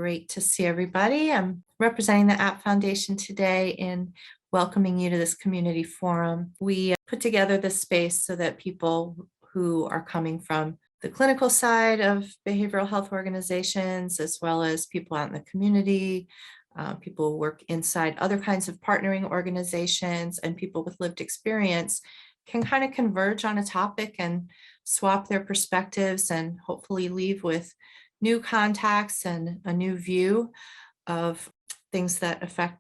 Great to see everybody. I'm representing the App Foundation today in welcoming you to this community forum. We put together this space so that people who are coming from the clinical side of behavioral health organizations, as well as people out in the community, people who work inside other kinds of partnering organizations, and people with lived experience can kind of converge on a topic and swap their perspectives and hopefully leave with new contacts and a new view of things that affect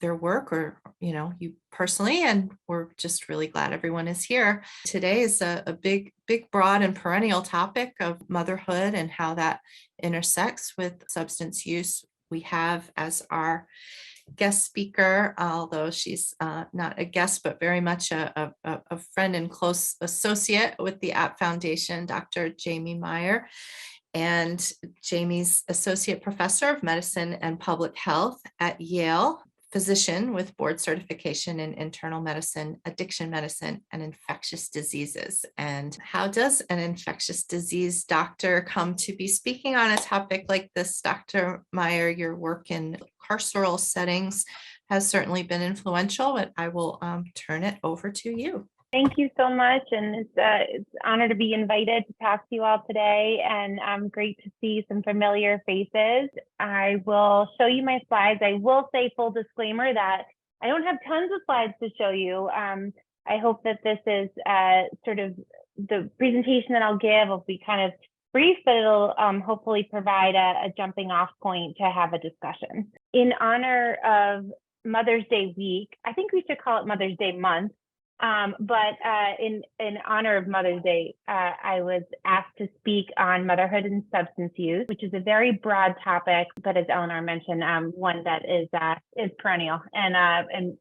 their work or, you personally. And we're just really glad everyone is here. Today is a big, broad and perennial topic of motherhood and how that intersects with substance use. We have as our guest speaker, although she's not a guest, but very much a friend and close associate with the App Foundation, Dr. Jaimie Meyer. And Jaimie's Associate Professor of Medicine and Public Health at Yale, physician with board certification in internal medicine, addiction medicine, and infectious diseases. And how does an infectious disease doctor come to be speaking on a topic like this? Dr. Meyer, your work in carceral settings has certainly been influential, but I will turn it over to you. Thank you so much, and it's an honor to be invited to talk to you all today, and great to see some familiar faces. I will show you my slides. I will say, full disclaimer, that I don't have tons of slides to show you. I hope that this is sort of the presentation that I'll give will be kind of brief, but it'll hopefully provide a jumping off point to have a discussion. In honor of Mother's Day week, I think we should call it Mother's Day month. But in honor of Mother's Day, I was asked to speak on motherhood and substance use, which is a very broad topic, but as Eleanor mentioned, one that is perennial and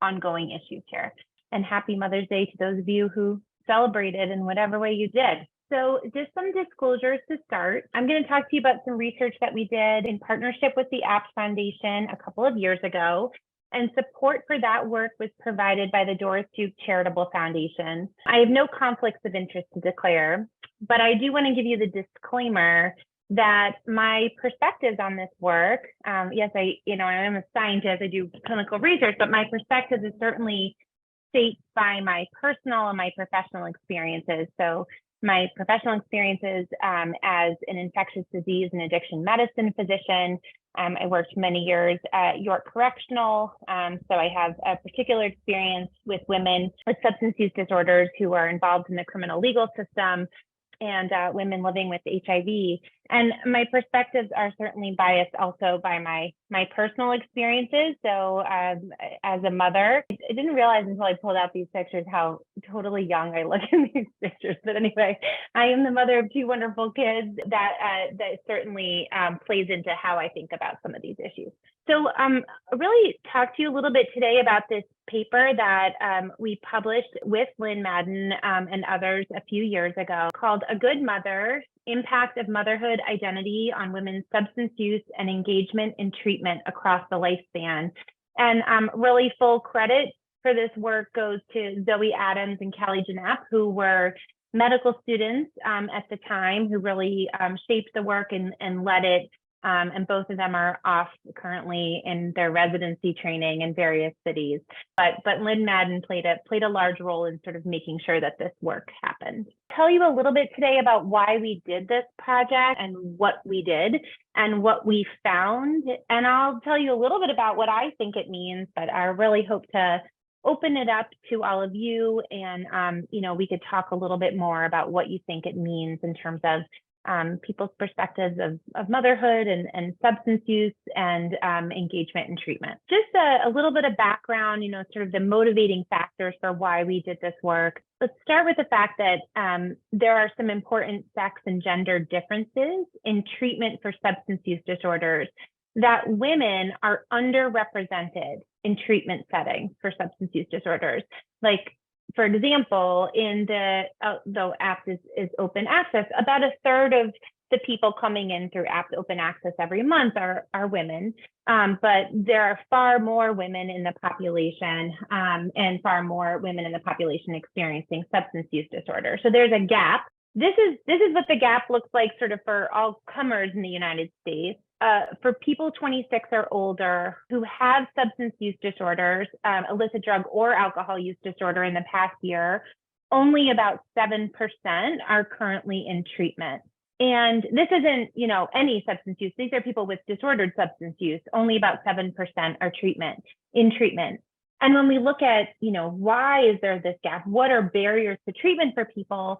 ongoing issues here. And happy Mother's Day to those of you who celebrated in whatever way you did. So just some disclosures to start. I'm going to talk to you about some research that we did in partnership with the App Foundation a couple of years ago. And support for that work was provided by the Doris Duke Charitable Foundation. I have no conflicts of interest to declare, but I do want to give you the disclaimer that my perspectives on this work, yes, I am a scientist, I do clinical research, but my perspective is certainly shaped by my personal and my professional experiences. So my professional experiences as an infectious disease and addiction medicine physician. I worked many years at York Correctional, so I have a particular experience with women with substance use disorders who are involved in the criminal legal system and women living with HIV. And my perspectives are certainly biased also by my personal experiences. So as a mother, I didn't realize until I pulled out these pictures how totally young I look in these pictures. But anyway, I am the mother of two wonderful kids. That certainly plays into how I think about some of these issues. So I'll really talk to you a little bit today about this paper that we published with Lynn Madden and others a few years ago called A Good Mother: Impact of Motherhood Identity on Women's Substance Use and Engagement in Treatment Across the Lifespan. And really full credit for this work goes to Zoe Adams and Callie Janap, who were medical students at the time, who really shaped the work and led it. And both of them are off currently in their residency training in various cities. But Lynn Madden played a large role in sort of making sure that this work happened. I'll tell you a little bit today about why we did this project and what we did and what we found. And I'll tell you a little bit about what I think it means, but I really hope to open it up to all of you. And, we could talk a little bit more about what you think it means in terms of people's perspectives of motherhood and substance use and engagement and treatment. Just a little bit of background, sort of the motivating factors for why we did this work. Let's start with the fact that there are some important sex and gender differences in treatment for substance use disorders, that women are underrepresented in treatment settings for substance use disorders. Like, for example, in though APT is open access, about a third of the people coming in through APT open access every month are women, but there are far more women in the population and far more women in the population experiencing substance use disorder. So there's a gap this is what the gap looks like sort of for all comers in the United States. For people 26 or older who have substance use disorders, illicit drug or alcohol use disorder in the past year, only about 7% are currently in treatment. And this isn't, any substance use. These are people with disordered substance use. Only about 7% are in treatment. And when we look at, why is there this gap? What are barriers to treatment for people?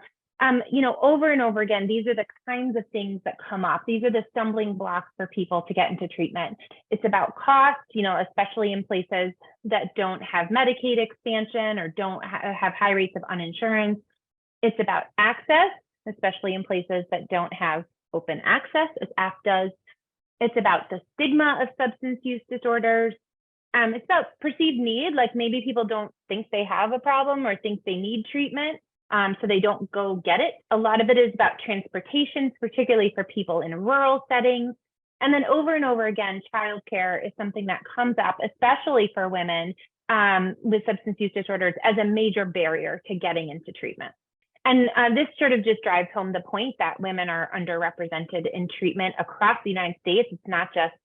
Over and over again, these are the kinds of things that come up. These are the stumbling blocks for people to get into treatment. It's about cost, especially in places that don't have Medicaid expansion or don't have high rates of uninsurance. It's about access, especially in places that don't have open access, as ACT does. It's about the stigma of substance use disorders. It's about perceived need, like maybe people don't think they have a problem or think they need treatment. So they don't go get it. A lot of it is about transportation, particularly for people in rural settings. And then over and over again, childcare is something that comes up, especially for women with substance use disorders, as a major barrier to getting into treatment. And this sort of just drives home the point that women are underrepresented in treatment across the United States. It's not just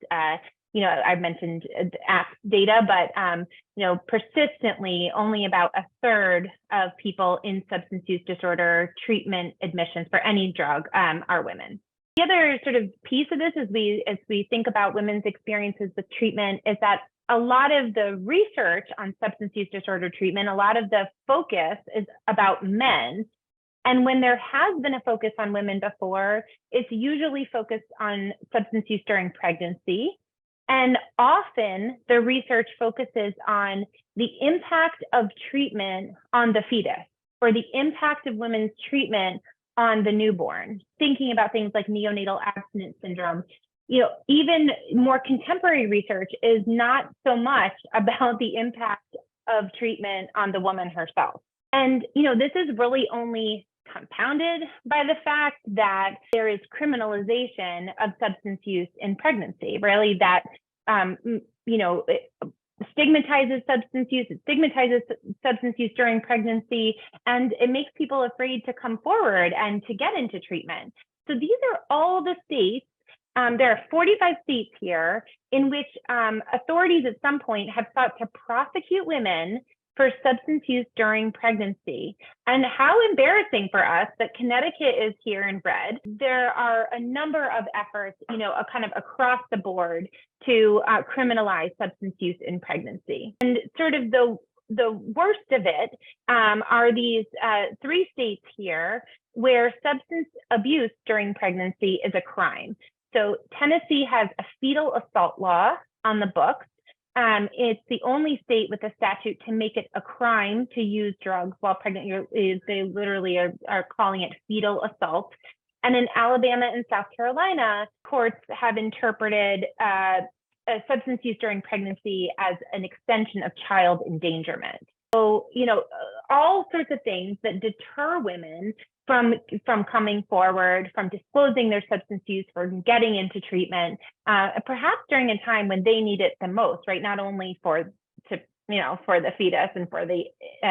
I've mentioned ACT data, but persistently only about a third of people in substance use disorder treatment admissions for any drug are women. The other sort of piece of this, as we think about women's experiences with treatment, is that a lot of the research on substance use disorder treatment, a lot of the focus is about men. And when there has been a focus on women before, it's usually focused on substance use during pregnancy. And often the research focuses on the impact of treatment on the fetus or the impact of women's treatment on the newborn, thinking about things like neonatal abstinence syndrome. Even more contemporary research is not so much about the impact of treatment on the woman herself. And, this is really only compounded by the fact that there is criminalization of substance use in pregnancy, really, that it stigmatizes substance use, it stigmatizes substance use during pregnancy, and it makes people afraid to come forward and to get into treatment. So these are all the states. There are 45 states here in which authorities at some point have sought to prosecute women for substance use during pregnancy. And how embarrassing for us that Connecticut is here in red. There are a number of efforts, kind of across the board to criminalize substance use in pregnancy. And sort of the worst of it are these 3 states here where substance abuse during pregnancy is a crime. So Tennessee has a fetal assault law on the books. It's the only state with a statute to make it a crime to use drugs while pregnant. They literally are calling it fetal assault. And in Alabama and South Carolina, courts have interpreted substance use during pregnancy as an extension of child endangerment. So, all sorts of things that deter women from coming forward, from disclosing their substance use, from getting into treatment, perhaps during a time when they need it the most, right? Not only for the fetus and for the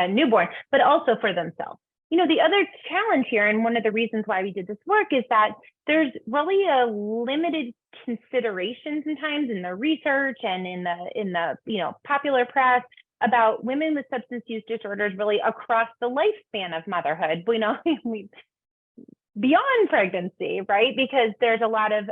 newborn, but also for themselves. The other challenge here, and one of the reasons why we did this work, is that there's really a limited consideration sometimes in the research and in the popular press about women with substance use disorders really across the lifespan of motherhood, beyond pregnancy, right? Because there's a lot of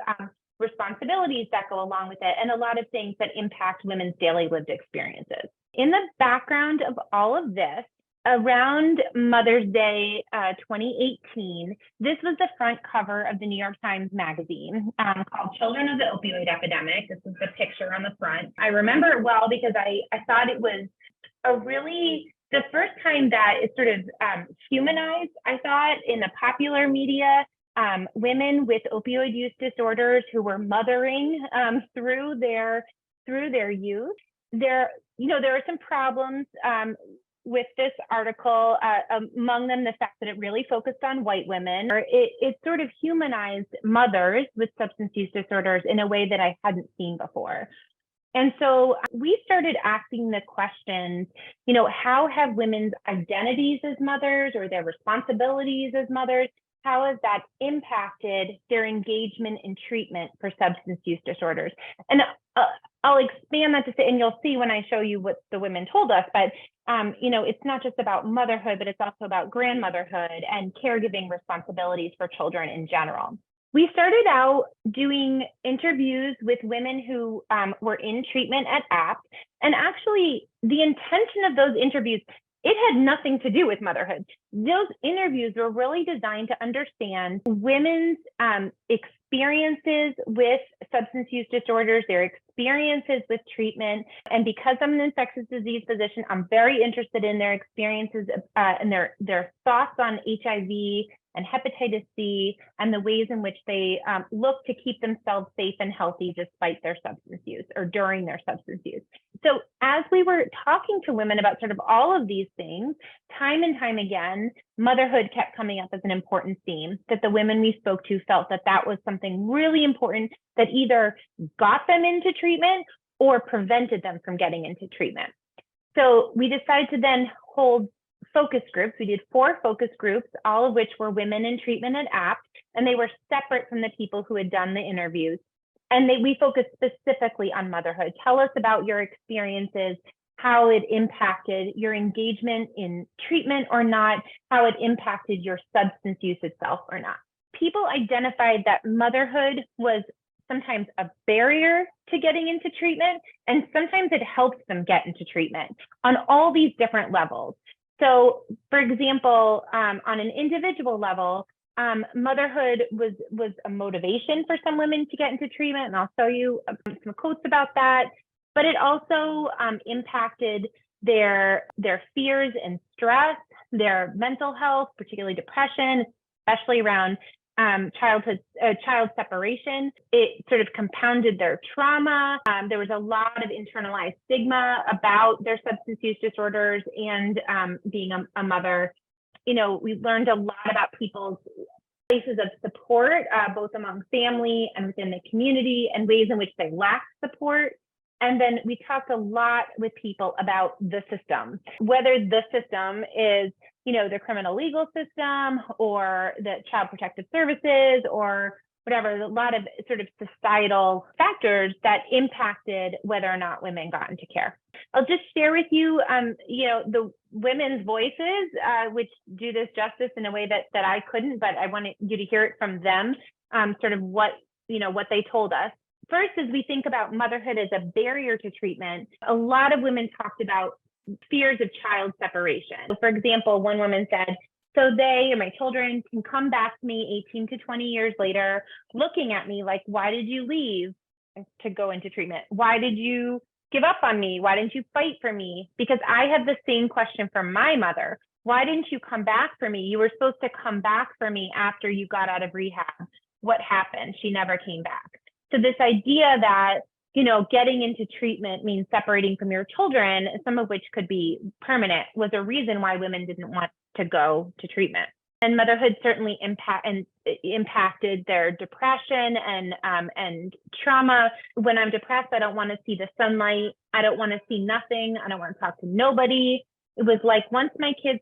responsibilities that go along with it and a lot of things that impact women's daily lived experiences. In the background of all of this, around Mother's Day 2018, this was the front cover of the New York Times Magazine called Children of the Opioid Epidemic. This is the picture on the front. I remember it well because I thought it was the first time that it sort of humanized, I thought, in the popular media, women with opioid use disorders who were mothering through their youth. There are some problems with this article, among them the fact that it really focused on white women. It sort of humanized mothers with substance use disorders in a way that I hadn't seen before. And so we started asking the questions, how have women's identities as mothers or their responsibilities as mothers, how has that impacted their engagement in treatment for substance use disorders? And I'll expand that to say, and you'll see when I show you what the women told us, but it's not just about motherhood, but it's also about grandmotherhood and caregiving responsibilities for children in general. We started out doing interviews with women who were in treatment at APT, and actually the intention of those interviews, it had nothing to do with motherhood. Those interviews were really designed to understand women's experiences with substance use disorders, their experiences with treatment. And because I'm an infectious disease physician, I'm very interested in their experiences and their thoughts on HIV and hepatitis C and the ways in which they look to keep themselves safe and healthy despite their substance use or during their substance use. So as we were talking to women about sort of all of these things, time and time again, motherhood kept coming up as an important theme, that the women we spoke to felt that that was something really important that either got them into treatment or prevented them from getting into treatment. So we decided to then hold focus groups. We did 4 focus groups, all of which were women in treatment at APT, and they were separate from the people who had done the interviews. And we focused specifically on motherhood. Tell us about your experiences, how it impacted your engagement in treatment or not, how it impacted your substance use itself or not. People identified that motherhood was sometimes a barrier to getting into treatment, and sometimes it helps them get into treatment on all these different levels. So, for example, on an individual level, motherhood was a motivation for some women to get into treatment, and I'll show you some quotes about that. But it also impacted their fears and stress, their mental health, particularly depression, especially around child separation. It sort of compounded their trauma. There was a lot of internalized stigma about their substance use disorders and being a mother. We learned a lot about people's places of support, both among family and within the community, and ways in which they lack support. And then we talked a lot with people about the system, whether the system is the criminal legal system or the child protective services or whatever, a lot of sort of societal factors that impacted whether or not women got into care. I'll just share with you, the women's voices, which do this justice in a way that I couldn't, but I wanted you to hear it from them, sort of what they told us. First, as we think about motherhood as a barrier to treatment, a lot of women talked about fears of child separation. For example, one woman said, so they or my children can come back to me 18 to 20 years later, looking at me like, why did you leave to go into treatment? Why did you give up on me? Why didn't you fight for me? Because I had the same question from my mother. Why didn't you come back for me? You were supposed to come back for me after you got out of rehab. What happened? She never came back. So this idea that getting into treatment means separating from your children, some of which could be permanent, was a reason why women didn't want to go to treatment. And motherhood certainly impacted their depression and trauma. When I'm depressed, I don't want to see the sunlight. I don't want to see nothing. I don't want to talk to nobody. It was like once my kids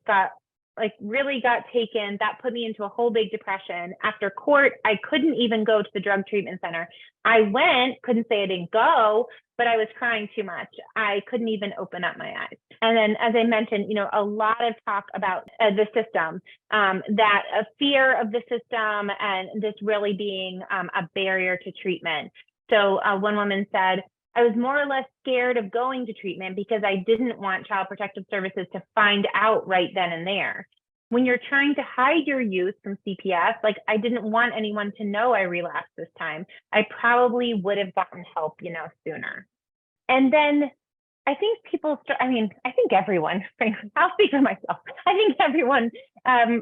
really got taken, that put me into a whole big depression. After court, I couldn't even go to the drug treatment center. I went, couldn't say I didn't go, but I was crying too much. I couldn't even open up my eyes. And then, as I mentioned, a lot of talk about the system, that a fear of the system and this really being a barrier to treatment. So one woman said, I was more or less scared of going to treatment because I didn't want Child Protective Services to find out right then and there. When you're trying to hide your use from CPS, I didn't want anyone to know I relapsed this time. I probably would have gotten help, sooner. And then I think I think everyone, I'll speak for myself. I think everyone,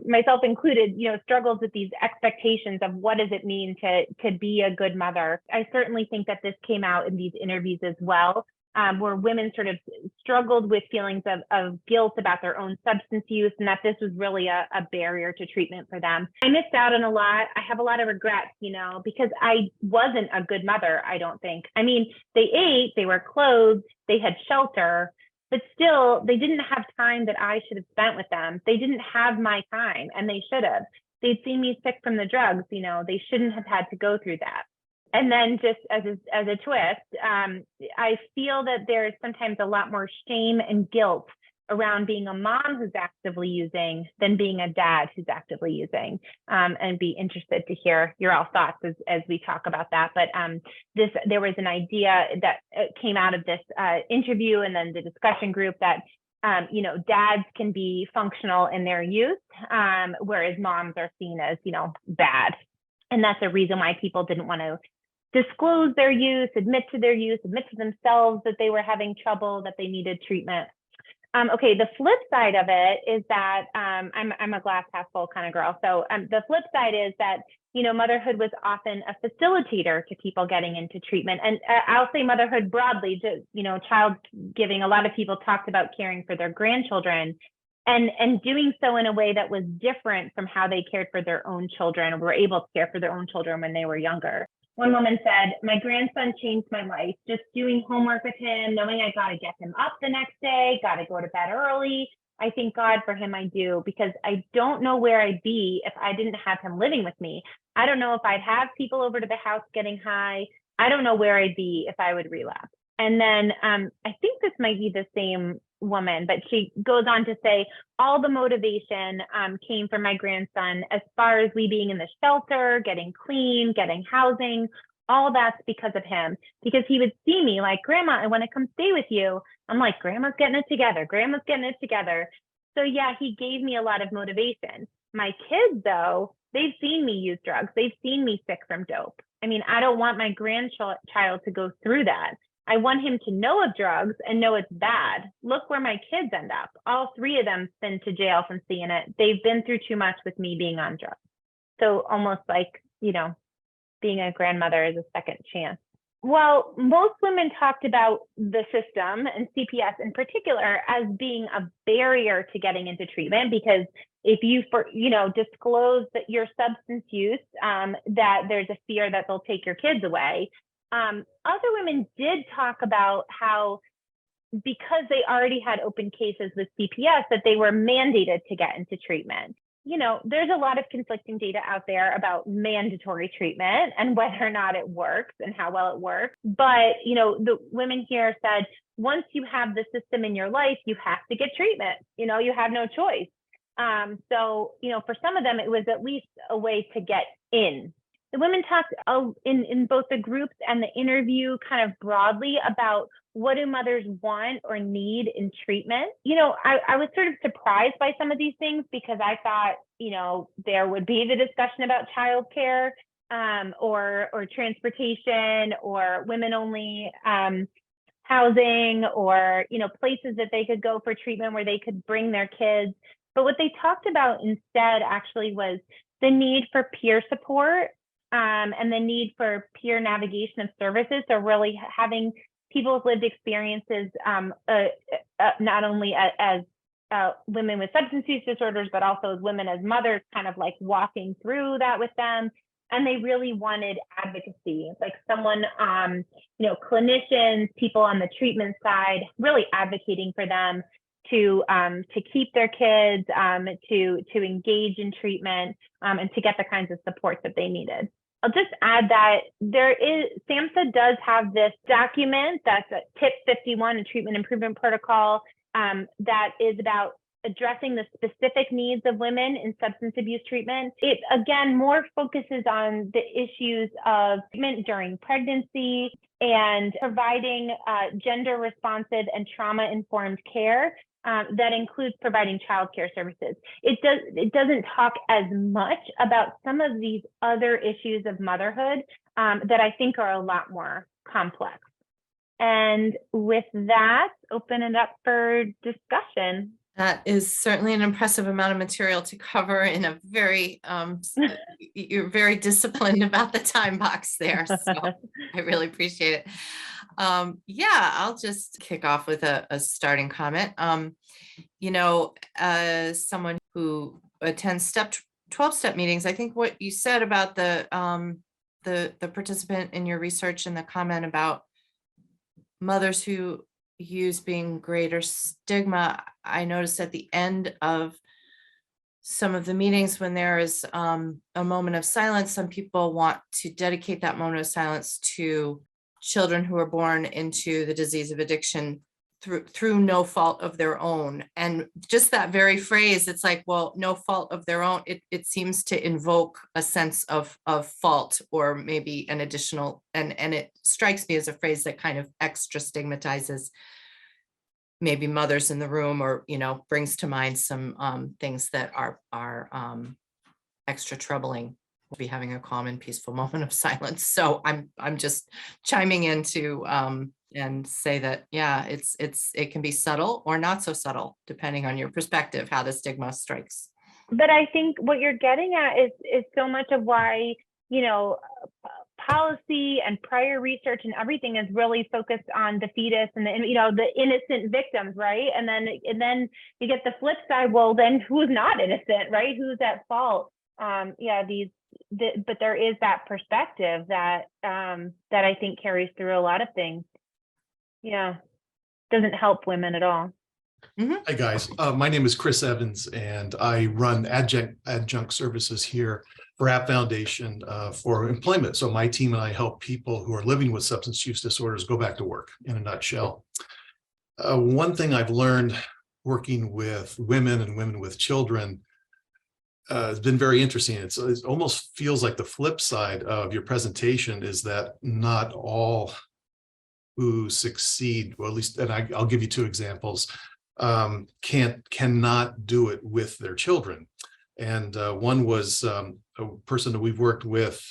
myself included, struggles with these expectations of what does it mean to be a good mother. I certainly think that this came out in these interviews as well, where women sort of struggled with feelings of guilt about their own substance use, and that this was really a barrier to treatment for them. I missed out on a lot. I have a lot of regrets, because I wasn't a good mother, I don't think. I mean, they ate, they were clothed, they had shelter, but still they didn't have time that I should have spent with them. They didn't have my time, and they should have. they'd seen me sick from the drugs, you know, they shouldn't have had to go through that. And then just as a twist, I feel that there's sometimes a lot more shame and guilt around being a mom who's actively using than being a dad who's actively using, and be interested to hear your all thoughts as we talk about that. But there was an idea that came out of this interview and then the discussion group that you know, dads can be functional in their use, whereas moms are seen as, you know, bad. And that's a reason why people didn't want to disclose their use, admit to their use, admit to themselves that they were having trouble, that they needed treatment. Okay, the flip side of it is that I'm a glass half full kind of girl. So the flip side is that, you know, motherhood was often a facilitator to people getting into treatment. And I'll say motherhood broadly, just, you know, child giving. A lot of people talked about caring for their grandchildren and doing so in a way that was different from how they cared for their own children or were able to care for their own children when they were younger. One woman said, my grandson changed my life. Just doing homework with him, knowing I got to get him up the next day, got to go to bed early. I thank God for him, I do, because I don't know where I'd be if I didn't have him living with me. I don't know if I'd have people over to the house getting high. I don't know where I'd be if I would relapse. And then I think this might be the same woman, but she goes on to say, all the motivation came from my grandson as far as we being in the shelter, getting clean, getting housing, all that's because of him, because he would see me like, Grandma, I want to come stay with you. I'm like, Grandma's getting it together. Grandma's getting it together. So yeah, he gave me a lot of motivation. My kids, though, they've seen me use drugs. They've seen me sick from dope. I mean, I don't want my grandchild to go through that. I want him to know of drugs and know it's bad. Look where my kids end up. All three of them been to jail from seeing it. They've been through too much with me being on drugs. So almost like, you know, being a grandmother is a second chance. Well, most women talked about the system and CPS in particular as being a barrier to getting into treatment, because if you, disclose that your substance use, that there's a fear that they'll take your kids away. Other women did talk about how, because they already had open cases with CPS, that they were mandated to get into treatment. You know, there's a lot of conflicting data out there about mandatory treatment and whether or not it works and how well it works. But, you know, the women here said, once you have the system in your life, you have to get treatment. You know, you have no choice. So, you know, for some of them, it was at least a way to get in. The women talked in both the groups and the interview kind of broadly about what do mothers want or need in treatment. You know, I was sort of surprised by some of these things because I thought, you know, there would be the discussion about childcare or transportation or women only housing or, you know, places that they could go for treatment where they could bring their kids. But what they talked about instead actually was the need for peer support and the need for peer navigation of services. So really having people's lived experiences, not only as women with substance use disorders, but also as women as mothers, kind of like walking through that with them. And they really wanted advocacy, like someone, you know, clinicians, people on the treatment side, really advocating for them to keep their kids, to engage in treatment, and to get the kinds of supports that they needed. I'll just add that SAMHSA does have this document that's a TIP 51, a treatment improvement protocol, that is about addressing the specific needs of women in substance abuse treatment. It, again, more focuses on the issues of treatment during pregnancy and providing gender responsive and trauma-informed care. That includes providing childcare services. It doesn't talk as much about some of these other issues of motherhood that I think are a lot more complex. And with that, open it up for discussion. That is certainly an impressive amount of material to cover in a very, you're very disciplined about the time box there. So I really appreciate it. Yeah, I'll just kick off with a starting comment. You know, as someone who attends 12-step meetings, I think what you said about the participant in your research and the comment about mothers who use being greater stigma, I noticed at the end of some of the meetings when there is a moment of silence, some people want to dedicate that moment of silence to children who are born into the disease of addiction through no fault of their own. And just that very phrase, it's like, well, no fault of their own. It seems to invoke a sense of fault, or maybe an additional, and it strikes me as a phrase that kind of extra stigmatizes maybe mothers in the room, or, brings to mind some things that are extra troubling to be having a calm and peaceful moment of silence. So I'm just chiming in to and say that, yeah, it can be subtle or not so subtle, depending on your perspective, how the stigma strikes. But I think what you're getting at is so much of why, policy and prior research and everything is really focused on the fetus and the innocent victims, right? And then you get the flip side. Well, then who's not innocent, right? Who's at fault? But there is that perspective that I think carries through a lot of things. Yeah, doesn't help women at all. Mm-hmm. Hi guys, my name is Chris Evans, and I run adjunct services here for App Foundation for employment. So my team and I help people who are living with substance use disorders go back to work, in a nutshell. One thing I've learned working with women and women with children has been very interesting. It almost feels like the flip side of your presentation is that not all who succeed, well, at least, and I'll give you two examples, cannot do it with their children. And one was a person that we've worked with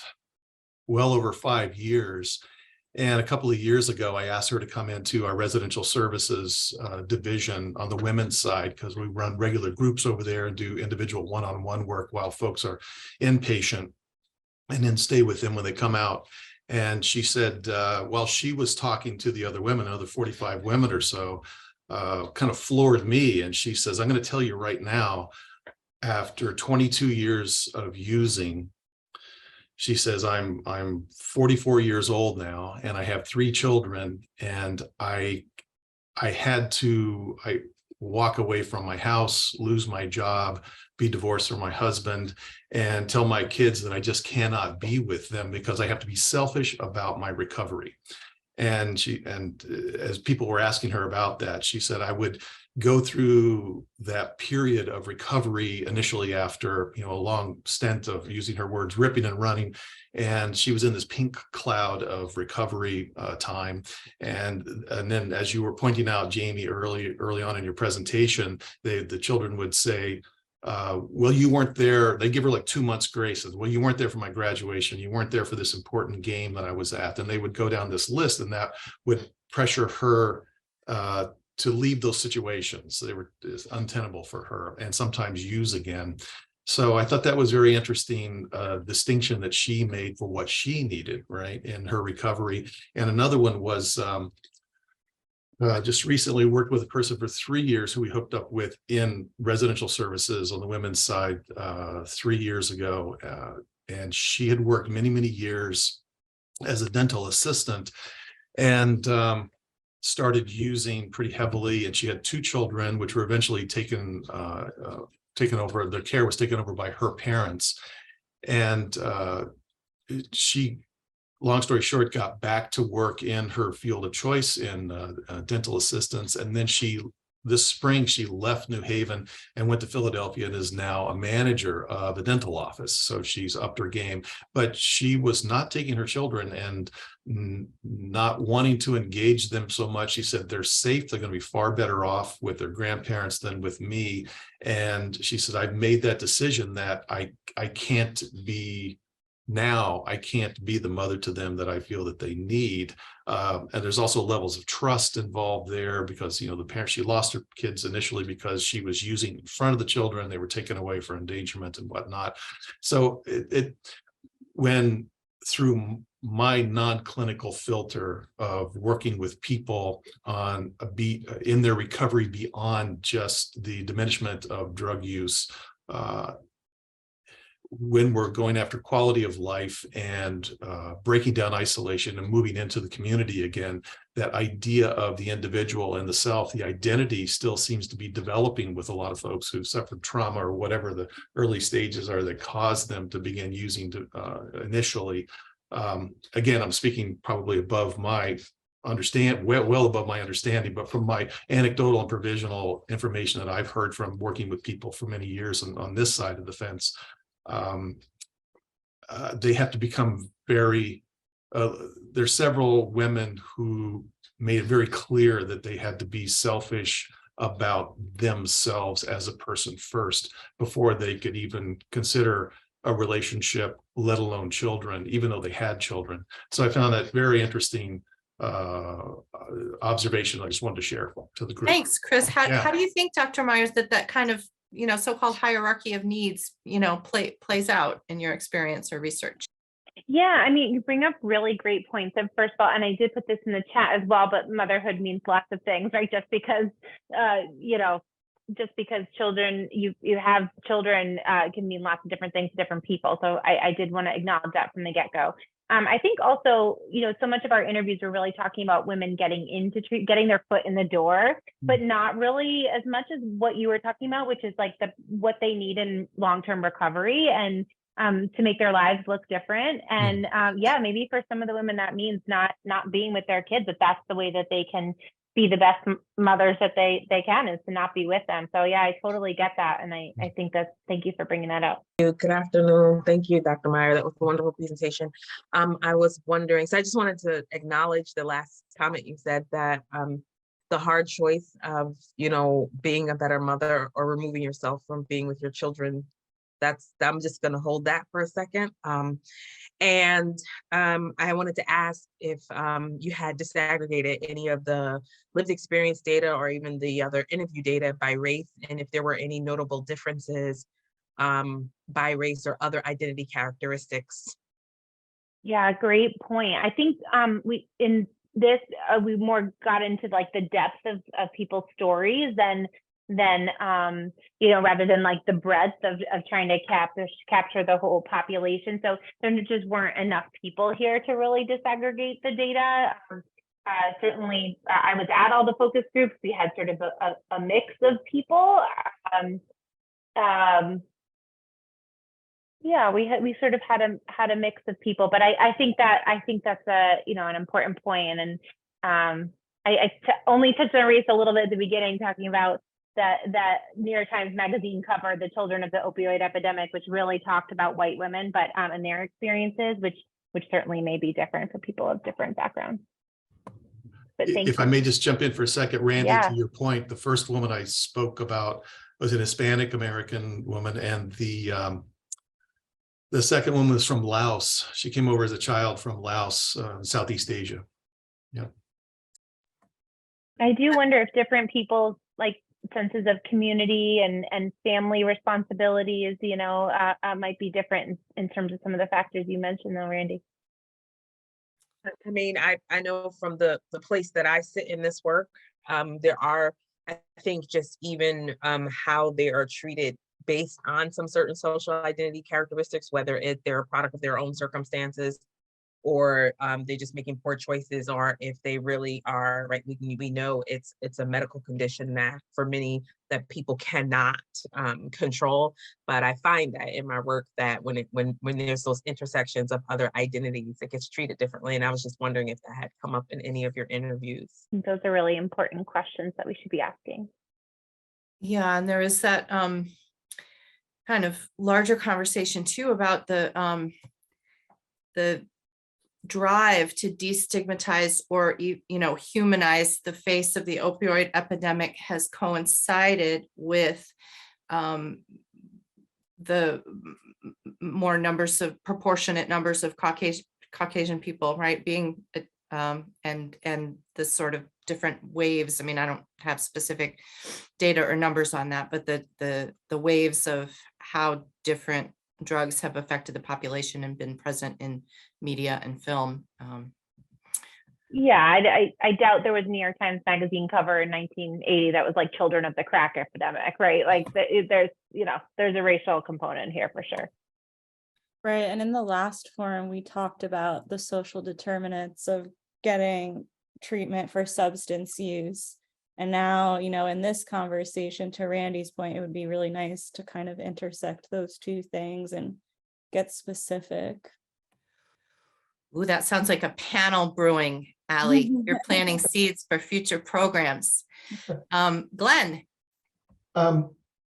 well over 5 years. And a couple of years ago, I asked her to come into our residential services division on the women's side, because we run regular groups over there and do individual one-on-one work while folks are inpatient, and then stay with them when they come out. And she said, while she was talking to the other women, another 45 women or so, kind of floored me. And she says, I'm going to tell you right now, after 22 years of using, she says, I'm 44 years old now, and I have 3 children, and I had to walk away from my house, lose my job, be divorced from my husband, and tell my kids that I just cannot be with them because I have to be selfish about my recovery. And as people were asking her about that, she said, I would go through that period of recovery initially after, a long stint of, using her words, ripping and running. And she was in this pink cloud of recovery time. And then, as you were pointing out, Jaimie, early on in your presentation, the children would say, well, you weren't there. They give her like 2 months grace. Well, you weren't there for my graduation. You weren't there for this important game that I was at. And they would go down this list, and that would pressure her to leave those situations. They were untenable for her, and sometimes use again. So I thought that was very interesting distinction that she made for what she needed, right, in her recovery. And another one was just recently worked with a person for 3 years who we hooked up with in residential services on the women's side 3 years ago. And she had worked many, many years as a dental assistant, and started using pretty heavily. And she had 2 children, which were eventually taken over. Their care was taken over by her parents. And she, long story short, got back to work in her field of choice in dental assistance. And then this spring, she left New Haven and went to Philadelphia, and is now a manager of a dental office. So she's upped her game, but she was not taking her children and not wanting to engage them so much. She said, they're safe. They're going to be far better off with their grandparents than with me. And she said, I've made that decision that I can't be the mother to them that I feel that they need. And there's also levels of trust involved there, because, the parents, she lost her kids initially because she was using in front of the children. They were taken away for endangerment and whatnot. So when through my non-clinical filter of working with people on in their recovery beyond just the diminishment of drug use, when we're going after quality of life and breaking down isolation and moving into the community again, that idea of the individual and the self, the identity still seems to be developing with a lot of folks who suffered trauma or whatever the early stages are that caused them to begin using initially. Again, I'm speaking probably above my well above my understanding, but from my anecdotal and provisional information that I've heard from working with people for many years on this side of the fence, they have to become very, there's several women who made it very clear that they had to be selfish about themselves as a person first before they could even consider a relationship, let alone children, even though they had children. So I found that very interesting observation I just wanted to share to the group. Thanks, Chris. How, Yeah. how do you think, Dr. Myers, that kind of, so-called hierarchy of needs, plays out in your experience or research? Yeah, I mean, you bring up really great points. And first of all, and I did put this in the chat as well, but motherhood means lots of things, right? Just because, just because children, you have children can mean lots of different things to different people. So I did want to acknowledge that from the get-go. I think also, so much of our interviews were really talking about women getting into getting their foot in the door, but not really as much as what you were talking about, which is like what they need in long-term recovery and to make their lives look different. And maybe for some of the women that means not being with their kids, but that's the way that they can be the best mothers that they can, is to not be with them. So yeah, I totally get that. And I think thank you for bringing that up. Good afternoon. Thank you, Dr. Meyer. That was a wonderful presentation. I was wondering, so I just wanted to acknowledge the last comment you said, that the hard choice of, being a better mother or removing yourself from being with your children, I'm just going to hold that for a second. And I wanted to ask if you had disaggregated any of the lived experience data or even the other interview data by race, and if there were any notable differences by race or other identity characteristics. Yeah, great point. I think we more got into like the depth of people's stories than rather than like the breadth of trying to capture the whole population. So there just weren't enough people here to really disaggregate the data. Certainly, I was at all the focus groups. We had sort of a mix of people. We sort of had a mix of people, but I think that's an important point. And I only touched on race a little bit at the beginning, talking about that New York Times Magazine cover, The Children of the Opioid Epidemic, which really talked about white women, but and their experiences, which certainly may be different for people of different backgrounds. But if I may just jump in for a second, Randy, to your point, the first woman I spoke about was an Hispanic American woman, and the second one was from Laos. She came over as a child from Laos, Southeast Asia. Yeah. I do wonder if different people's senses of community and family responsibilities, might be different in terms of some of the factors you mentioned, though, Randy. I mean, I know from the place that I sit in this work, there are, I think, just even how they are treated based on some certain social identity characteristics, whether they're a product of their own circumstances or they're just making poor choices, or if they really are, right, we know it's a medical condition that for many that people cannot control. But I find that in my work that when there's those intersections of other identities, it gets treated differently. And I was just wondering if that had come up in any of your interviews. Those are really important questions that we should be asking. Yeah, and there is that kind of larger conversation too about the drive to destigmatize or humanize the face of the opioid epidemic has coincided with the proportionate numbers of Caucasian people, right, being and the sort of different waves. I mean, I don't have specific data or numbers on that, but the waves of how different drugs have affected the population and been present in media and film. I doubt there was a New York Times Magazine cover in 1980 that was like children of the crack epidemic, right? Like there's a racial component here for sure. Right. And in the last forum, we talked about the social determinants of getting treatment for substance use. And now, in this conversation, to Randy's point, it would be really nice to kind of intersect those two things and get specific. Ooh, that sounds like a panel brewing, Allie. You're planting seeds for future programs. Glenn.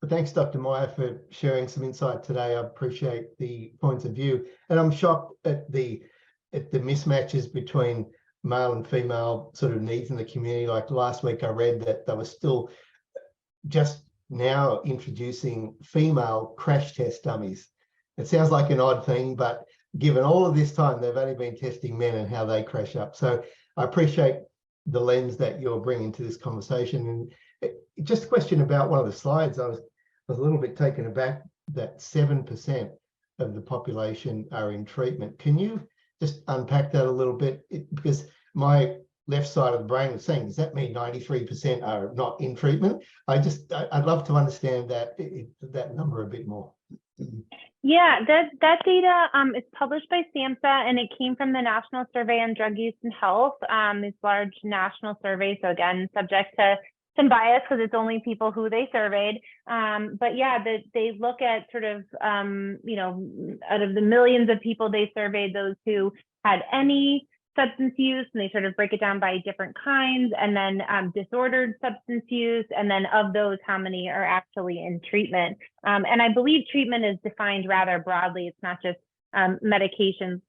Thanks, Dr. Meyer, for sharing some insight today. I appreciate the points of view, and I'm shocked at the mismatches between male and female sort of needs in the community. Like last week, I read that they were still just now introducing female crash test dummies. It sounds like an odd thing, but given all of this time, they've only been testing men and how they crash up. So I appreciate the lens that you're bringing to this conversation. And just a question about one of the slides, I was a little bit taken aback that 7% of the population are in treatment. Can you just unpack that a little bit? Because my left side of the brain was saying, does that mean 93% are not in treatment? I'd love to understand that number a bit more. Yeah, that data is published by SAMHSA, and it came from the National Survey on Drug Use and Health. It's large national survey, so again, subject to some bias because it's only people who they surveyed. But yeah, they look at sort of, out of the millions of people they surveyed, those who had any substance use, and they sort of break it down by different kinds, and then disordered substance use, and then of those, how many are actually in treatment. And I believe treatment is defined rather broadly. It's not just medications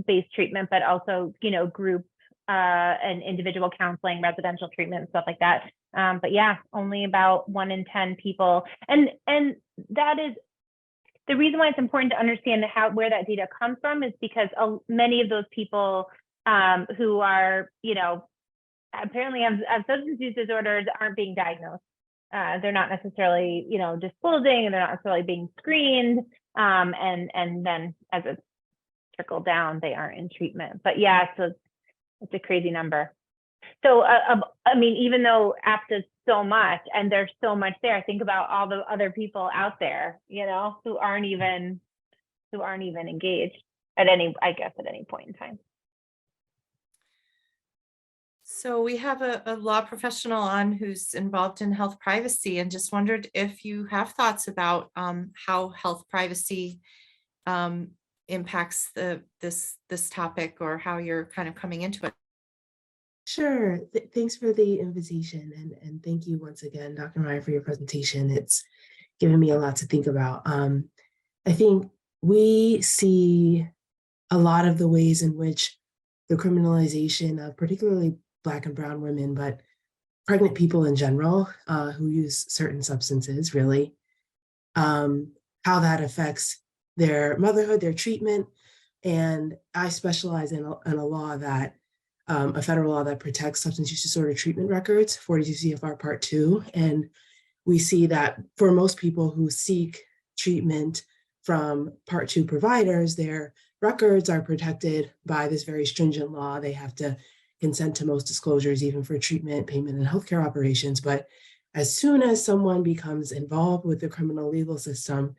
based treatment, but also, group and individual counseling, residential treatment, stuff like that. But yeah, only about 1 in 10 people. And that is the reason why it's important to understand where that data comes from, is because many of those people who are, apparently have substance use disorders aren't being diagnosed. They're not necessarily, disclosing, and they're not necessarily being screened. And then as it's trickled down, they aren't in treatment. But yeah, so it's a crazy number. So, I mean, even though APTA is so much, and there's so much there, think about all the other people out there, who aren't even engaged at any point in time. So we have a law professional on who's involved in health privacy, and just wondered if you have thoughts about how health privacy impacts this topic, or how you're kind of coming into it. Sure. Thanks for the invitation, and thank you once again, Dr. Meyer, for your presentation. It's given me a lot to think about. I think we see a lot of the ways in which the criminalization of particularly Black and Brown women, but pregnant people in general who use certain substances, really, how that affects their motherhood, their treatment. And I specialize in a law that a federal law that protects substance use disorder treatment records, 42 CFR Part 2. And we see that for most people who seek treatment from Part 2 providers, their records are protected by this very stringent law. They have to consent to most disclosures, even for treatment, payment, and healthcare operations. But as soon as someone becomes involved with the criminal legal system,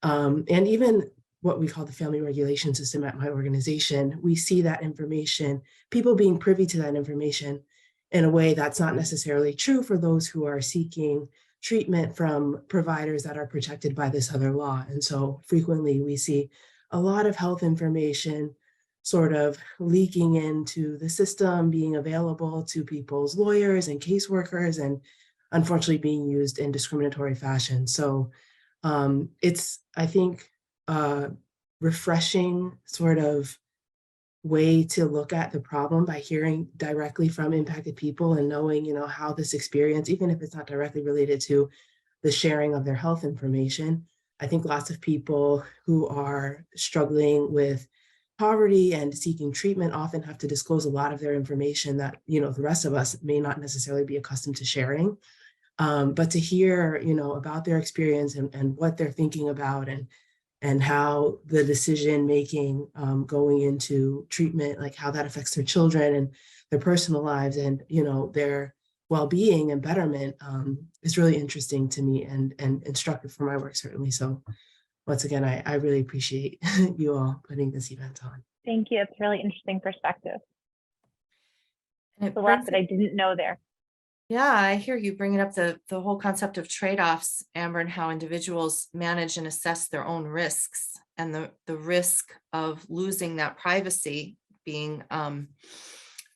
and even what we call the family regulation system at my organization, we see that information, people being privy to that information in a way that's not necessarily true for those who are seeking treatment from providers that are protected by this other law. And so frequently we see a lot of health information sort of leaking into the system, being available to people's lawyers and caseworkers, and unfortunately being used in discriminatory fashion. So it's, I think, refreshing sort of way to look at the problem by hearing directly from impacted people and knowing, how this experience, even if it's not directly related to the sharing of their health information. I think lots of people who are struggling with poverty and seeking treatment often have to disclose a lot of their information that, the rest of us may not necessarily be accustomed to sharing. But to hear, about their experience and what they're thinking about, and how the decision making going into treatment, like how that affects their children and their personal lives and, their well-being and betterment is really interesting to me and instructive for my work, certainly. So once again, I really appreciate you all putting this event on. Thank you. It's a really interesting perspective. And it A lot brings that I didn't know there. Yeah, I hear you bringing up the whole concept of trade-offs, Amber, and how individuals manage and assess their own risks, and the risk of losing that privacy being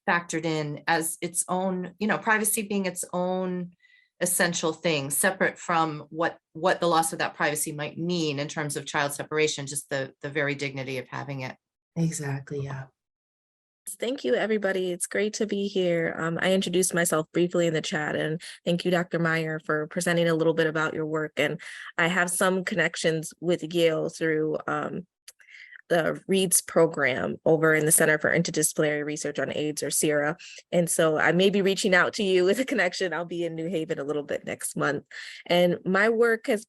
factored in as its own, privacy being its own essential thing, separate from what the loss of that privacy might mean in terms of child separation, just the very dignity of having it. Exactly, yeah. Thank you, everybody. It's great to be here. I introduced myself briefly in the chat, and thank you, Dr. Meyer, for presenting a little bit about your work. And I have some connections with Yale through the READS program over in the Center for Interdisciplinary Research on AIDS, or CIRA. And so I may be reaching out to you with a connection. I'll be in New Haven a little bit next month. And my work has,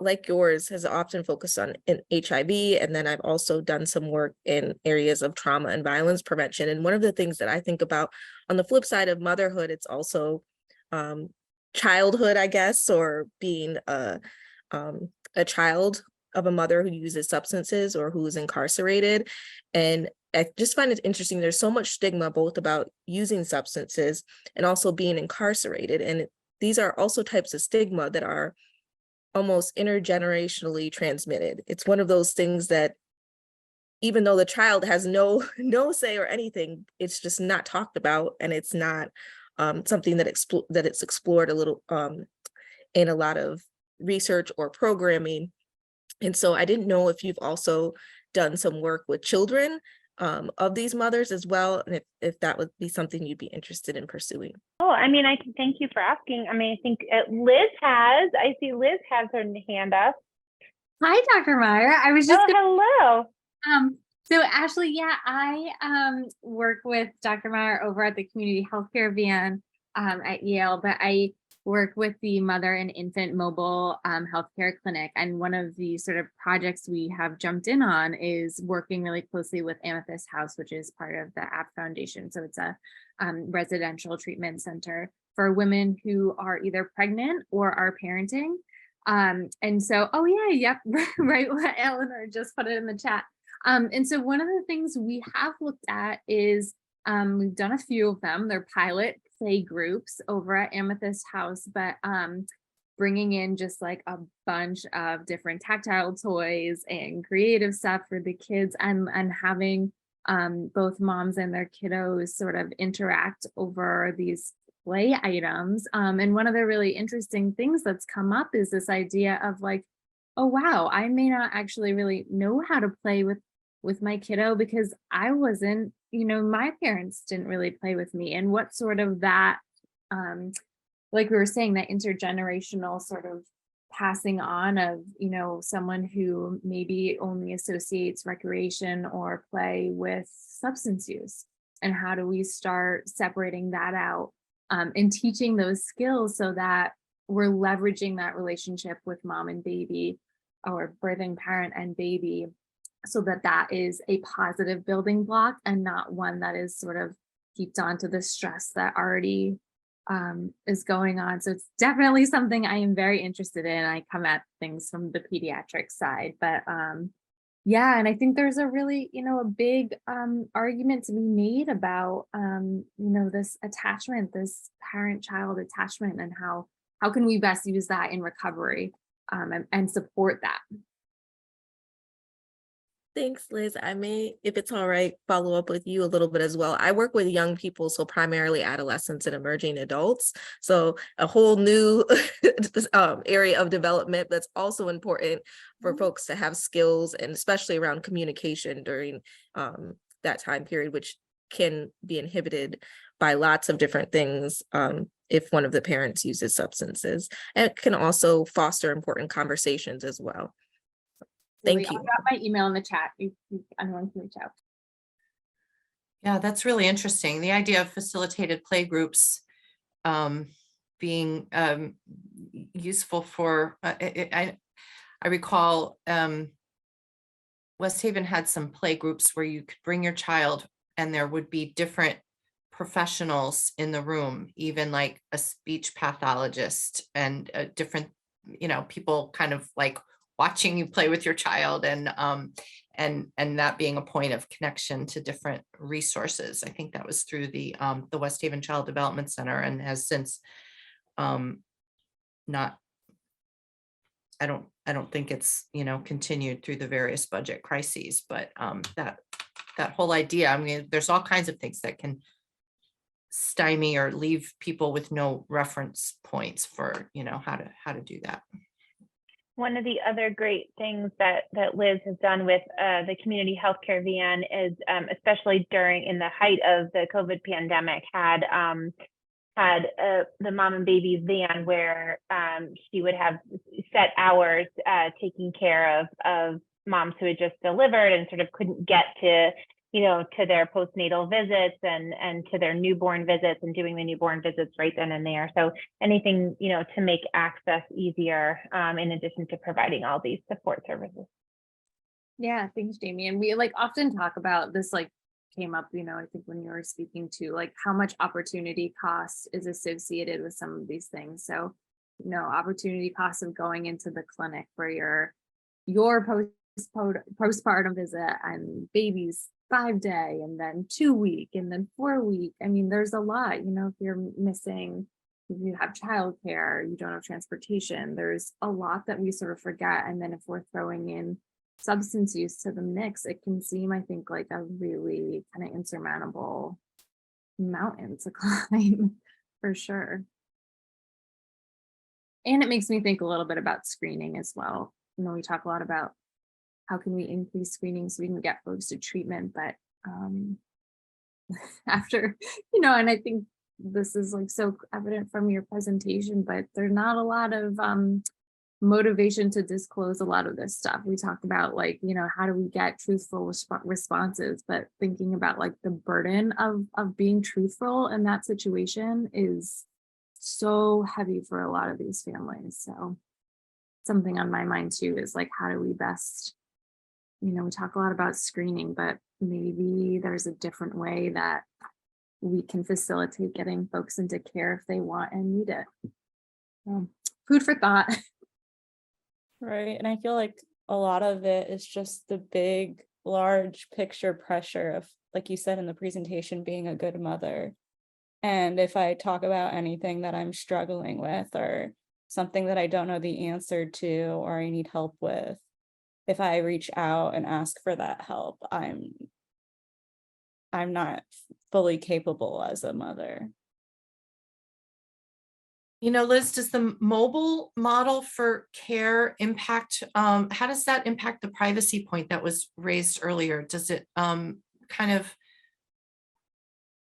like yours, has often focused on HIV, and then I've also done some work in areas of trauma and violence prevention. And one of the things that I think about on the flip side of motherhood, it's also childhood, I guess, or being a child of a mother who uses substances or who is incarcerated. And I just find it interesting. There's so much stigma both about using substances and also being incarcerated. And these are also types of stigma that are almost intergenerationally transmitted. It's one of those things that even though the child has no say or anything, it's just not talked about, and it's not something that it's explored a little in a lot of research or programming. And so I didn't know if you've also done some work with children of these mothers as well, and if that would be something you'd be interested in pursuing. Oh, I mean, I can thank you for asking. I mean, I think I see Liz has her hand up. Hi, Dr. Meyer. I was just hello. So Ashley, yeah, I work with Dr. Meyer over at the community healthcare van at Yale, but I work with the mother and infant mobile healthcare clinic. And one of the sort of projects we have jumped in on is working really closely with Amethyst House, which is part of the App Foundation. So it's a residential treatment center for women who are either pregnant or are parenting. And so, right, what Eleanor just put it in the chat. And so one of the things we have looked at is we've done a few of them. They're pilot play groups over at Amethyst House, but bringing in just like a bunch of different tactile toys and creative stuff for the kids, and having both moms and their kiddos sort of interact over these play items. And one of the really interesting things that's come up is this idea of like, oh wow, I may not actually really know how to play with my kiddo because I wasn't, my parents didn't really play with me. And what sort of that, like we were saying, that intergenerational sort of passing on of, someone who maybe only associates recreation or play with substance use. And how do we start separating that out and teaching those skills so that we're leveraging that relationship with mom and baby, or birthing parent and baby, so that that is a positive building block and not one that is sort of heaped onto the stress that already is going on. So it's definitely something I am very interested in. I come at things from the pediatric side, but yeah, and I think there's a really, a big argument to be made about, this attachment, this parent-child attachment, and how can we best use that in recovery and support that. Thanks, Liz. I may, if it's all right, follow up with you a little bit as well. I work with young people, so primarily adolescents and emerging adults. So a whole new area of development that's also important for folks to have skills, and especially around communication during that time period, which can be inhibited by lots of different things if one of the parents uses substances. And it can also foster important conversations as well. Thank you. I've got my email in the chat. Anyone can reach out. Yeah, that's really interesting. The idea of facilitated play groups being useful for, I recall West Haven had some play groups where you could bring your child and there would be different professionals in the room, even like a speech pathologist and different, people kind of like watching you play with your child, and that being a point of connection to different resources. I think that was through the West Haven Child Development Center, and has since not, I don't think it's, continued through the various budget crises, but that whole idea, I mean, there's all kinds of things that can stymie or leave people with no reference points for, how to do that. One of the other great things that Liz has done with the community healthcare van is, especially in the height of the COVID pandemic, had the mom and baby van where she would have set hours taking care of moms who had just delivered and sort of couldn't get to their postnatal visits and to their newborn visits, and doing the newborn visits right then and there. So anything, to make access easier, in addition to providing all these support services. Yeah, thanks, Jaimie. And we often talk about this, came up, I think when you were speaking to how much opportunity cost is associated with some of these things. So, opportunity cost of going into the clinic for your postpartum visit, and baby's 5-day, and then 2-week, and then 4-week. I mean, there's a lot, if you're missing, if you have childcare, you don't have transportation, there's a lot that we sort of forget. And then if we're throwing in substance use to the mix, it can seem, I think, like a really kind of insurmountable mountain to climb, for sure. And it makes me think a little bit about screening as well. We talk a lot about how can we increase screening so we can get folks to treatment, but after, and I think this is so evident from your presentation, but there's not a lot of motivation to disclose a lot of this stuff. We talk about how do we get truthful responses, but thinking about the burden of being truthful in that situation is so heavy for a lot of these families. So something on my mind too is how do we best, we talk a lot about screening, but maybe there's a different way that we can facilitate getting folks into care if they want and need it. Food for thought. Right. And I feel like a lot of it is just the big, large picture pressure of, like you said in the presentation, being a good mother. And if I talk about anything that I'm struggling with, or something that I don't know the answer to, or I need help with, if I reach out and ask for that help, I'm not fully capable as a mother. Liz, does the mobile model for care impact, how does that impact the privacy point that was raised earlier? Does it kind of,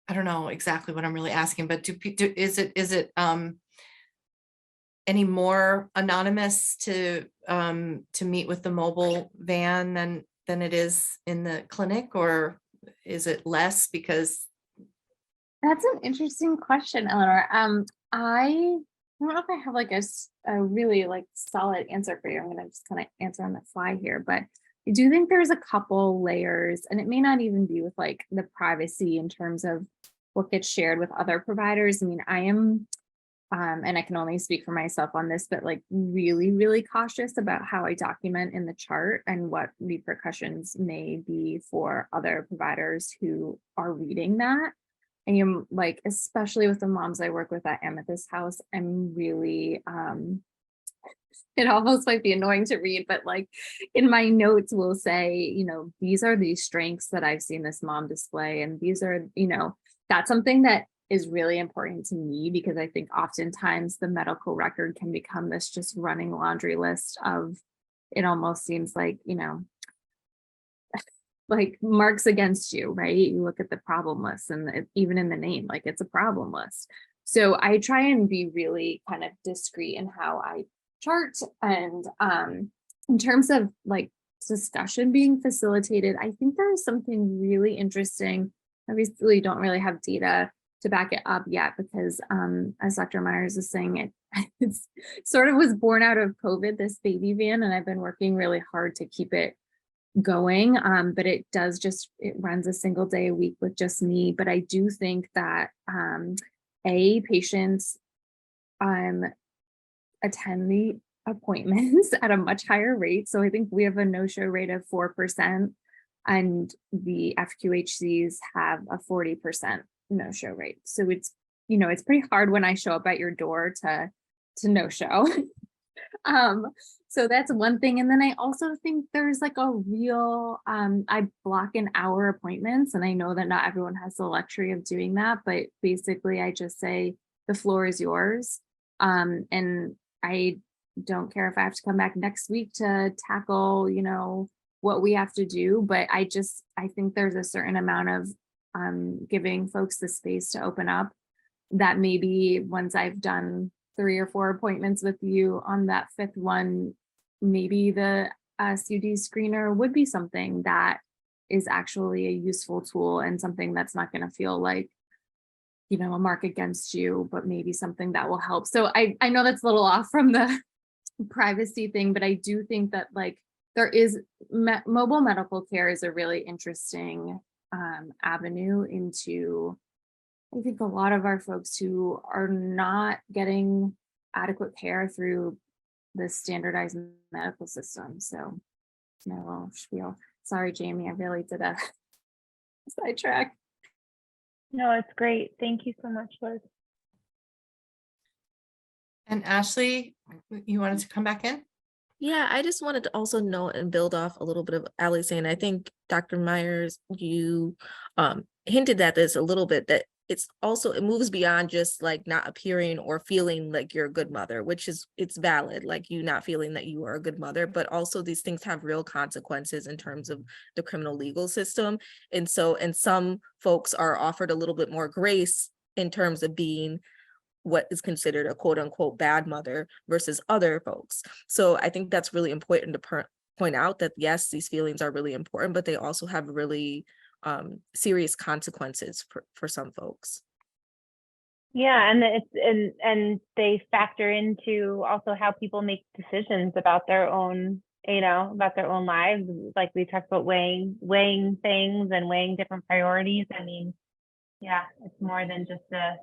I don't know exactly what I'm really asking, but is it any more anonymous to meet with the mobile van than it is in the clinic, or is it less? Because that's an interesting question, Eleanor. I don't know if I have a really solid answer for you. I'm going to just kind of answer on the fly here, but I do think there's a couple layers, and it may not even be with the privacy in terms of what gets shared with other providers. I mean, I am, and I can only speak for myself on this, but really, really cautious about how I document in the chart and what repercussions may be for other providers who are reading that. I am especially with the moms I work with at Amethyst House, I'm really, it almost might be annoying to read, but in my notes will say, these are the strengths that I've seen this mom display. And these are, that's something that is really important to me, because I think oftentimes the medical record can become this just running laundry list of, it almost seems like marks against you, right? You look at the problem list, and even in the name, it's a problem list. So I try and be really kind of discreet in how I chart. And in terms of discussion being facilitated, I think there is something really interesting. Obviously, don't really have data to back it up yet, because as Dr. Myers is saying, it's sort of was born out of COVID, this baby van, and I've been working really hard to keep it going, but it runs a single day a week with just me. But I do think that patients attend appointments at a much higher rate. So I think we have a no-show rate of 4%, and the FQHCs have a 40% no-show rate. So it's, it's pretty hard when I show up at your door to no-show. So that's one thing. And then I also think there's like a real, I block in hour appointments, and I know that not everyone has the luxury of doing that, but basically I just say the floor is yours. And I don't care if I have to come back next week to tackle, what we have to do, but I think there's a certain amount of giving folks the space to open up, that maybe once I've done 3 or 4 appointments with you, on that 5th one, maybe the SUD screener would be something that is actually a useful tool, and something that's not going to feel like, a mark against you, but maybe something that will help. So I know that's a little off from the privacy thing, but I do think that there is mobile medical care is a really interesting avenue into, I think, a lot of our folks who are not getting adequate care through the standardized medical system. So, my little spiel. Sorry, Jaimie, I really did a sidetrack. No, it's great. Thank you so much, Liz. And Ashley, you wanted to come back in? Yeah, I just wanted to also note and build off a little bit of Ali saying, I think Dr. Myers, you hinted at this a little bit, that it moves beyond just like not appearing or feeling like you're a good mother, which it's valid, like you not feeling that you are a good mother, but also these things have real consequences in terms of the criminal legal system. And some folks are offered a little bit more grace in terms of being what is considered a quote unquote bad mother versus other folks. So I think that's really important to point out, that yes, these feelings are really important, but they also have really serious consequences for some folks. Yeah, and they factor into also how people make decisions about their own, about their own lives. Like we talked about weighing things and weighing different priorities. I mean, yeah, it's more than just a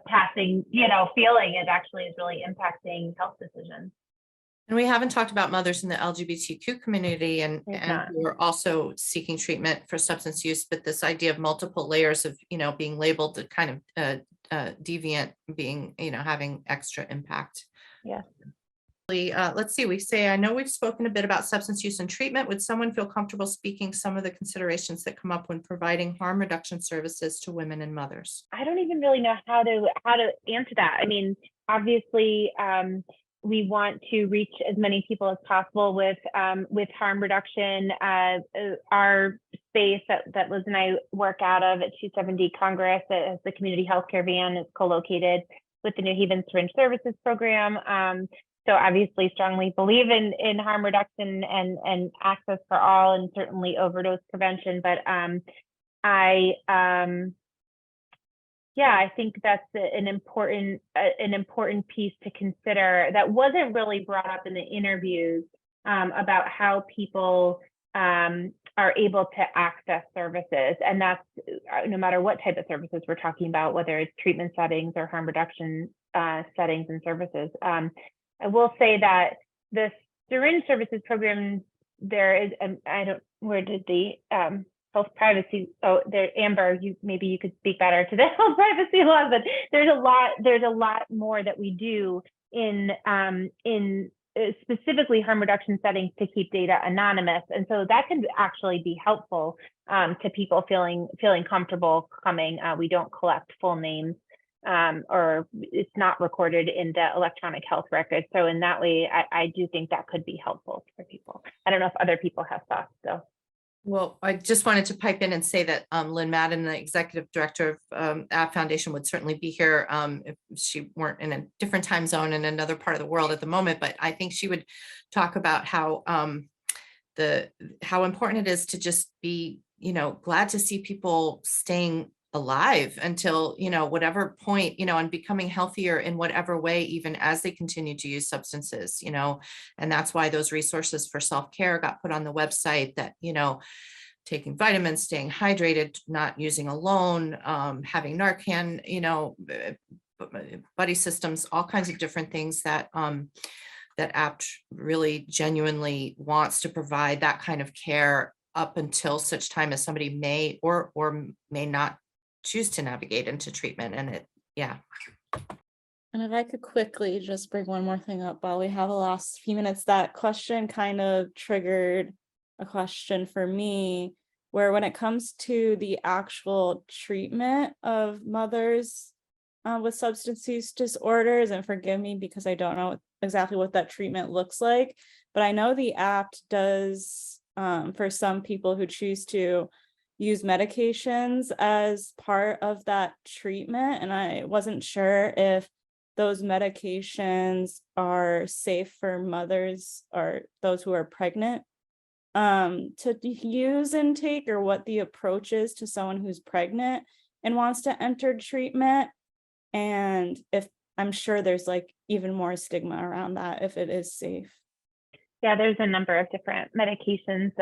passing, feeling. It actually is really impacting health decisions. And we haven't talked about mothers in the LGBTQ community and who are also seeking treatment for substance use, but this idea of multiple layers of, being labeled the kind of deviant, being, having extra impact. Yeah. Let's see, I know we've spoken a bit about substance use and treatment. Would someone feel comfortable speaking some of the considerations that come up when providing harm reduction services to women and mothers? I don't even really know how to answer that. I mean, obviously, we want to reach as many people as possible with harm reduction. Our space that Liz and I work out of at 270 Congress, as the community healthcare van, is co-located with the New Haven Syringe Services Program. So obviously strongly believe in harm reduction and access for all, and certainly overdose prevention. But I think that's an important piece to consider that wasn't really brought up in the interviews, about how people are able to access services. And that's no matter what type of services we're talking about, whether it's treatment settings or harm reduction settings and services. I will say that the syringe services program, there is, where did the health privacy, there, Amber, maybe you could speak better to the health privacy laws, but there's a lot more that we do in specifically harm reduction settings to keep data anonymous. And so that can actually be helpful to people feeling comfortable coming. We don't collect full names, or it's not recorded in the electronic health record. So in that way, I do think that could be helpful for people. I don't know if other people have thoughts though. Well, I just wanted to pipe in and say that Lynn Madden, the executive director of App Foundation, would certainly be here if she weren't in a different time zone in another part of the world at the moment. But I think she would talk about how important it is to just be, glad to see people staying alive until, whatever point, and becoming healthier in whatever way, even as they continue to use substances, and that's why those resources for self-care got put on the website, that, taking vitamins, staying hydrated, not using alone, having Narcan, buddy systems, all kinds of different things that that APT really genuinely wants to provide that kind of care up until such time as somebody may or may not choose to navigate into treatment. And it, yeah. And if I could quickly just bring one more thing up while we have the last few minutes, that question kind of triggered a question for me, where when it comes to the actual treatment of mothers with substance use disorders, and forgive me because I don't know exactly what that treatment looks like, but I know the APT does, for some people who choose to use medications as part of that treatment. And I wasn't sure if those medications are safe for mothers or those who are pregnant to use and take, or what the approach is to someone who's pregnant and wants to enter treatment. And if I'm sure there's like even more stigma around that, if it is safe. Yeah, there's a number of different medications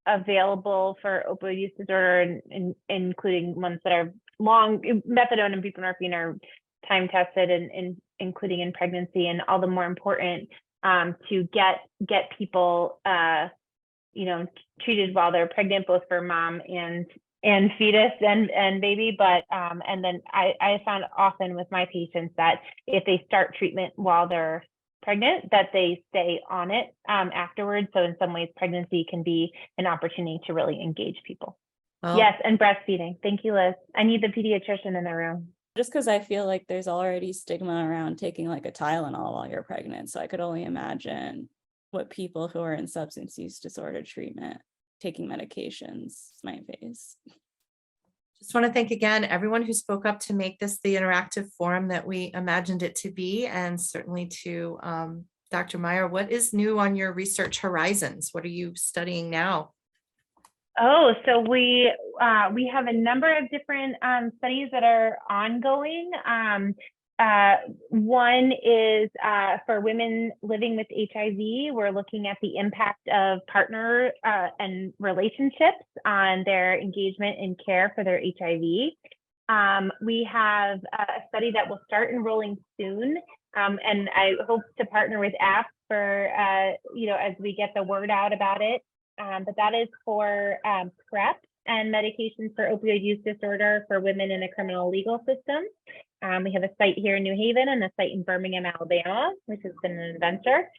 available for opioid use disorder, and including ones that are long. Methadone and buprenorphine are time tested, and including in pregnancy, and all the more important to get people treated while they're pregnant, both for mom and fetus and baby. But and then I found often with my patients that if they start treatment while they're pregnant, that they stay on it afterwards. So in some ways, pregnancy can be an opportunity to really engage people. Well, Yes, and breastfeeding. Thank you, Liz. I need the pediatrician in the room. Just because I feel like there's already stigma around taking like a Tylenol while you're pregnant. So I could only imagine what people who are in substance use disorder treatment taking medications might face. just want to thank again everyone who spoke up to make this the interactive forum that we imagined it to be, and certainly to Dr. Meyer. What is new on your research horizons? What are you studying now? Oh, so we have a number of different studies that are ongoing. One is for women living with HIV. We're looking at the impact of partner and relationships on their engagement in care for their HIV. We have a study that will start enrolling soon, and I hope to partner with APT for as we get the word out about it. But that is for PrEP and medications for opioid use disorder for women in the criminal legal system. We have a site here in New Haven and a site in Birmingham, Alabama, which has been an adventure.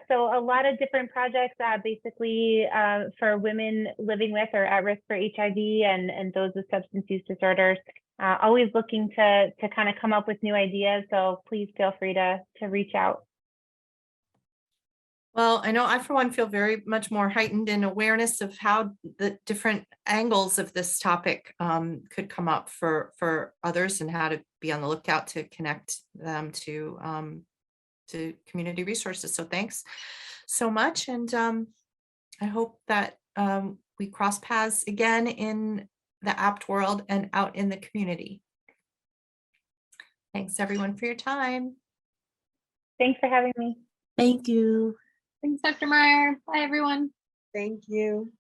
So a lot of different projects basically for women living with or at risk for HIV and those with substance use disorders. Always looking to kind of come up with new ideas. So please feel free to reach out. Well, I know I, for one, feel very much more heightened in awareness of how the different angles of this topic could come up for others, and how to be on the lookout to connect them to community resources. So thanks so much. And I hope that we cross paths again in the APT world and out in the community. Thanks everyone for your time. Thanks for having me. Thank you. Thanks, Dr. Meyer. Bye, everyone. Thank you.